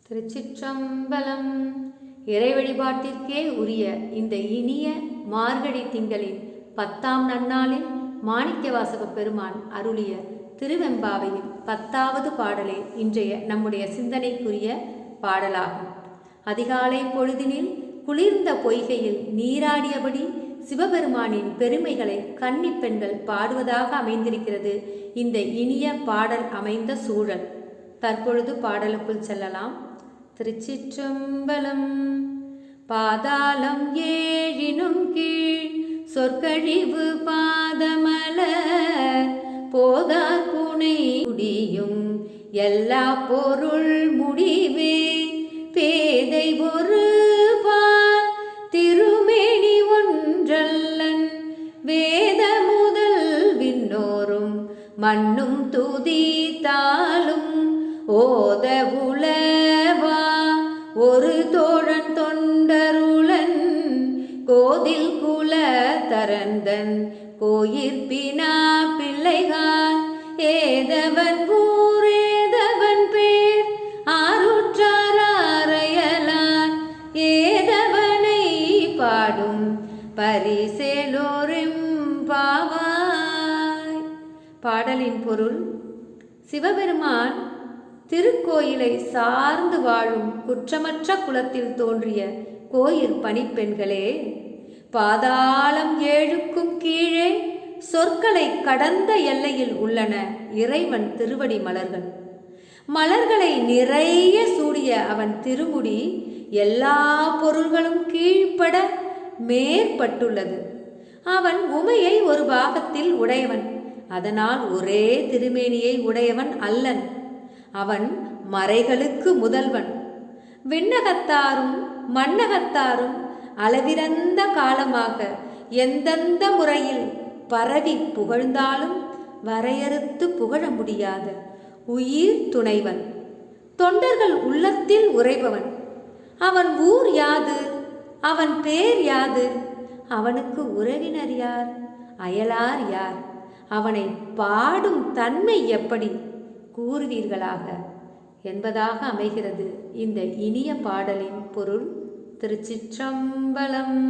திருச்சிற்றம்பலம். இறை வழிபாட்டிற்கே உரிய இந்த இனிய மார்கழி திங்களின் 10ஆம் நன்னாளில் மாணிக்கவாசக பெருமான் அருளிய திருவெம்பாவையின் 10வது பாடலே இன்றைய நம்முடைய சிந்தனைக்குரிய பாடலாகும். அதிகாலை பொழுதினில் குளிர்ந்த பொய்கையில் நீராடியபடி சிவபெருமானின் பெருமைகளை கன்னி பெண்கள் பாடுவதாக அமைந்திருக்கிறது இந்த இனிய பாடல் அமைந்த சூழல். தற்பொழுது பாடலுக்குள் செல்லலாம். திருச்சிற்றம்பலம். பாதாளம் ஏழினும் கீழ் சொற்கழிவு பாதமலர் போதார் புனை முடியும் எல்லா பொருள் முடிவே பேதை ஒரு பால் திருமேனி ஒன்றல்லன் வேத முதல் விண்ணோரும் மண்ணும் துதித்தாலும் ஓத உளவா ஒரு தோழன் தொண்டருளன் கோதில் குல தரந்தன் கோயிற்பினா பிள்ளைகால் ஏதவன் ஊரேதவன் பேர் ஆருற்றாரையலான் ஏதவனை பாடும் பரிசேலோரும் பாவாய். பாடலின் பொருள்: சிவபெருமான் திருக்கோயிலை சார்ந்து வாழும் குற்றமற்ற குலத்தில் தோன்றிய கோயில் பணிப்பெண்களே, பாதாளம் ஏழுக்கும் கீழே சொற்களை கடந்த எல்லையில் உள்ளன இறைவன் திருவடி மலர்கள். மலர்களை நிறைய சூடிய அவன் திருமுடி எல்லா பொருள்களும் கீழ்ப்பட மேற்பட்டுள்ளது. அவன் உமையை ஒரு பாகத்தில் உடையவன், அதனால் ஒரே திருமேனியை உடையவன் அல்லன். அவன் மறைகளுக்கு முதல்வன். விண்ணகத்தாரும் மண்ணகத்தாரும் அளவிறந்த காலமாக எந்தெந்த முறையில் பரவி புகழ்ந்தாலும் வரையறுத்து புகழ முடியாத உயிர் துணைவன். தொண்டர்கள் உள்ளத்தில் உறைபவன். அவன் ஊர் யாது? அவன் பேர் யாது? அவனுக்கு உறவினர் யார்? அயலார் யார்? அவனை பாடும் தன்மை எப்படி கூறுவீர்களாக என்பதாக அமைகிறது இந்த இனிய பாடலின் பொருள். திருச்சிற்றம்பலம்.